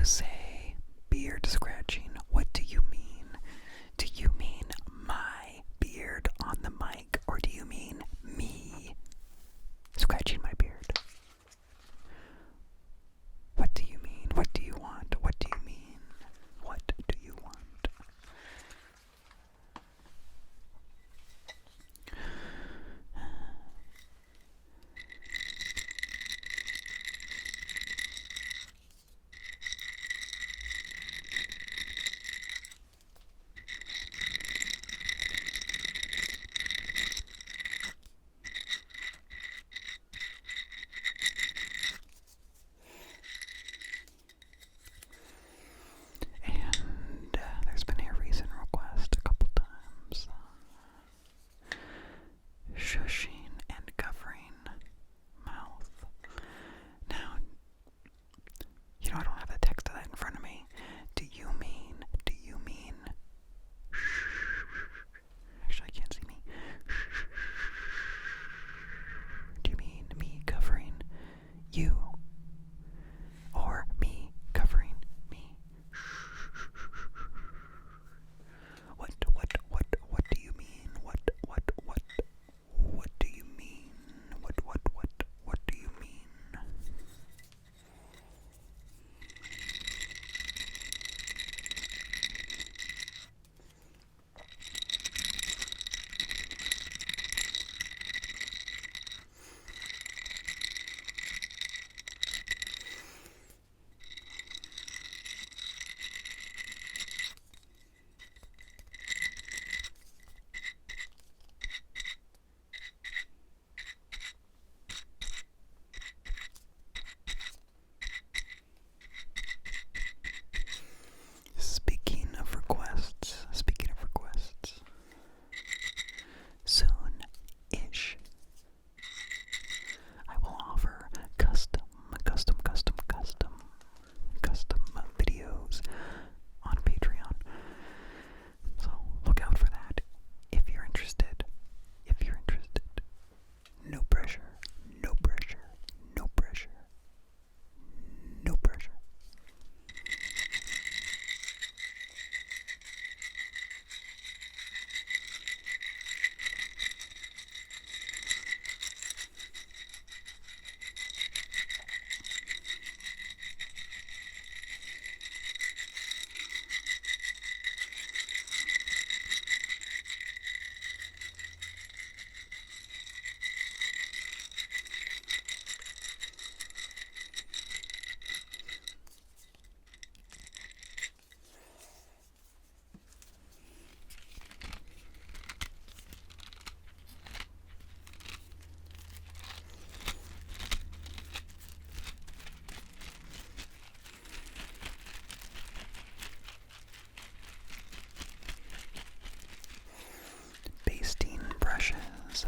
say beard scratching, what do you mean? Do you mean my beard on the mic, or do you mean me scratching my beard? What do you mean? What do you want? What do you mean? What do you want? And there's been a recent request a couple times. Shushing and covering mouth. Now, I don't have the text of that in front of me. Do you mean, actually I can't see me. Do you mean me covering you? Or me covering me? What do you mean? What do you mean? What do you mean? Speaking of requests, soon-ish, I will offer custom videos on Patreon. So look out for that if you're interested. No pressure.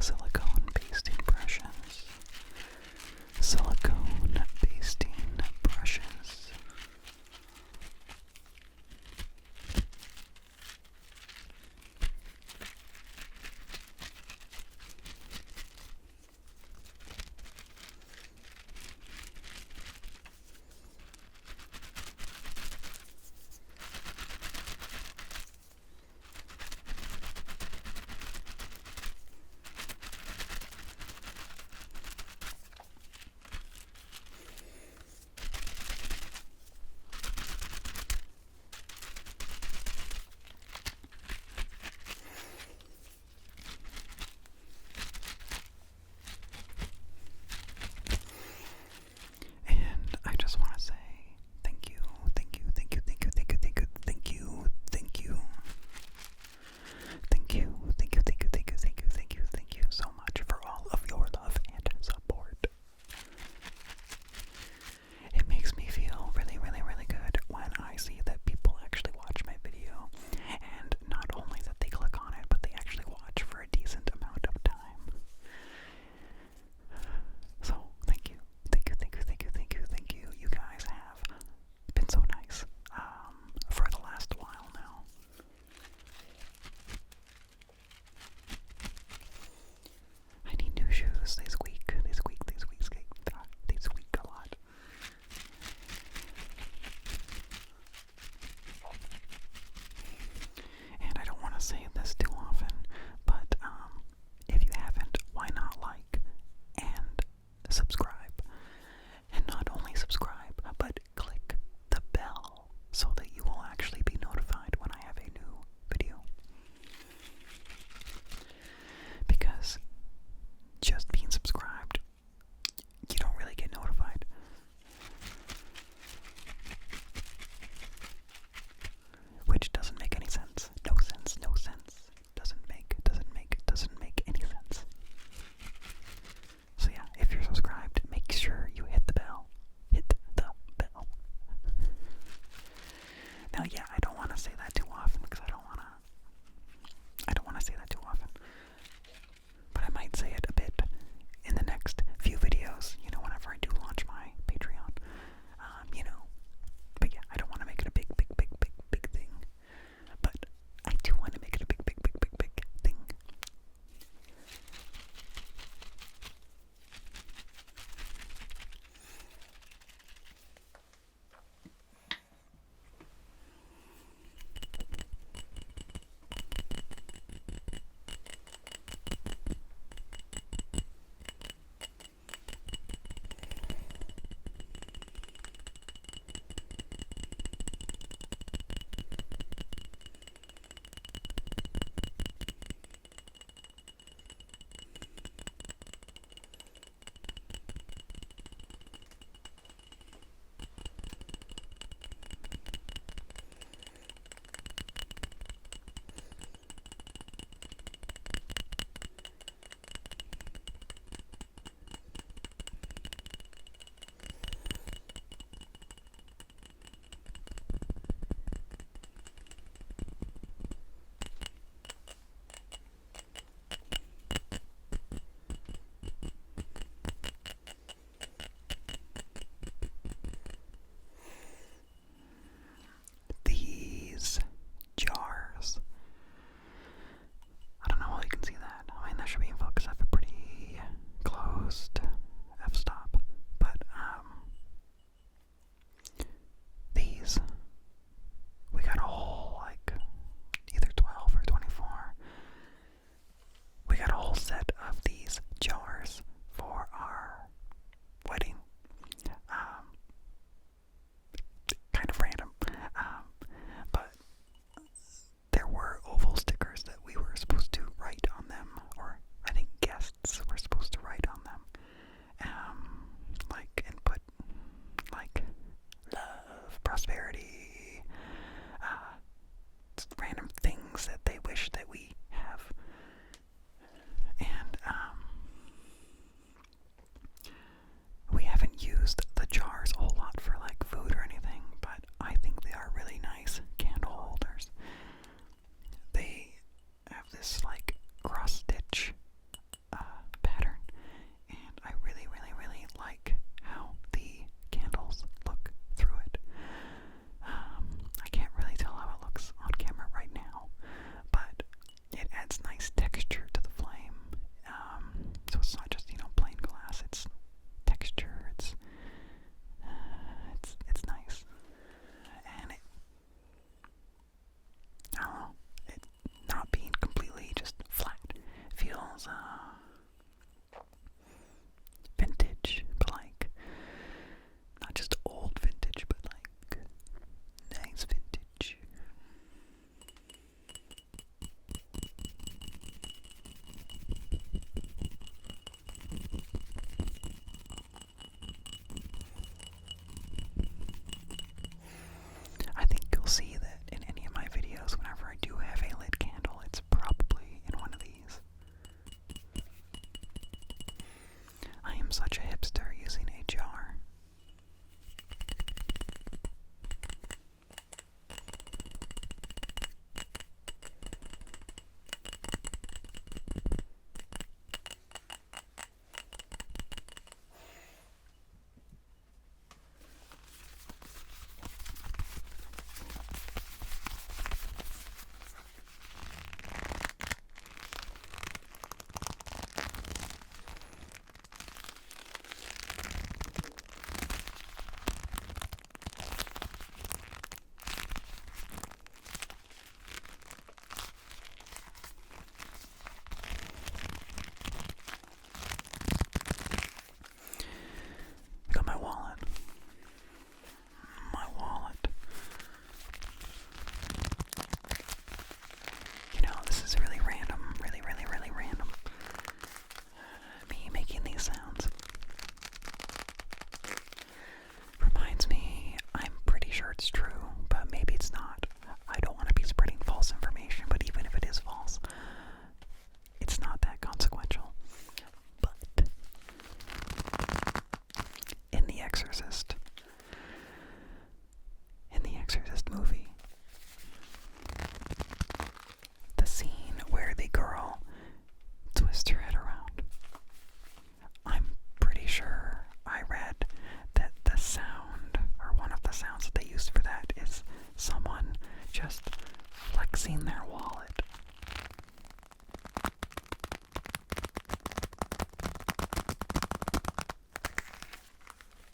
Silicone basting brushes. Silicone basting brushes. these jars for our wedding. Kind of random. But there were oval stickers that we were supposed to write on them, or I think guests were supposed to write on them. And put, love, prosperity, random things that they wish that we have. And, we haven't used the jars a whole lot for, food or anything, but I think they are really nice candle holders. They have this, cross-stitch, pattern, and I really, really, really like how the candles look through it. I can't really tell how it looks on camera right now, but it adds nice texture to the flame. So it's not just, plain glass, it's texture, it's nice. And I don't know, it not being completely just flat feels, vintage, but not just old vintage, but nice vintage. I think you'll see that in any of my videos, whenever I do have a lit candle, it's probably in one of these. I am such a hipster using a jar. I got my wallet. This is really random. Really, really, really random. Me making these sounds. Reminds me, I'm pretty sure it's true, but maybe it's not. I don't want to be spreading false information, but even if it is false, it's not that consequential. But in The Exorcist movie, the scene where the girl twists her head around, I'm pretty sure I read that the sound, or one of the sounds that they used for that, is someone just flexing their wallet.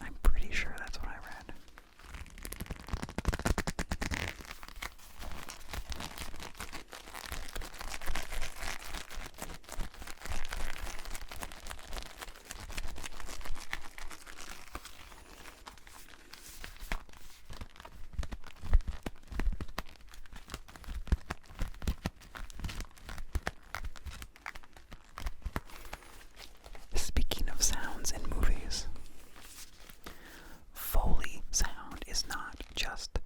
I'm pretty sure that's what I read. Speaking of sounds in movies, Foley sound is not just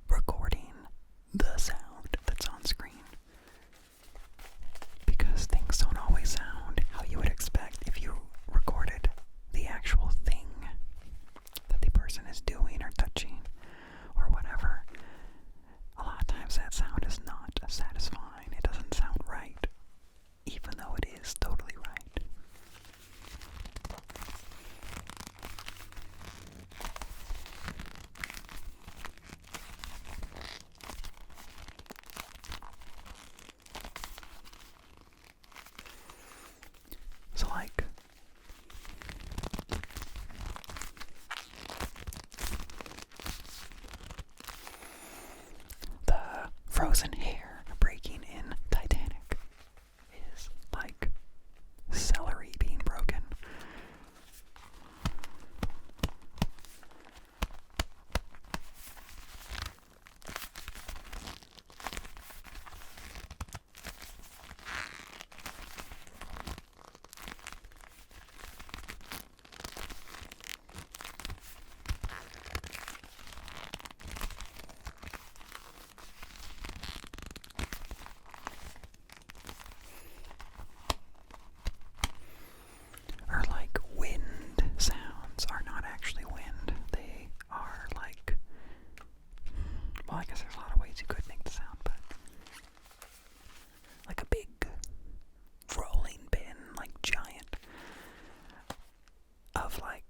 recording the sound that's on screen, because things don't always sound how you would expect if you recorded the actual thing that the person is doing or touching or whatever. A lot of times that sound is not satisfying. It doesn't sound right, even though it is totally right. So the frozen hair breaking in Titanic is of like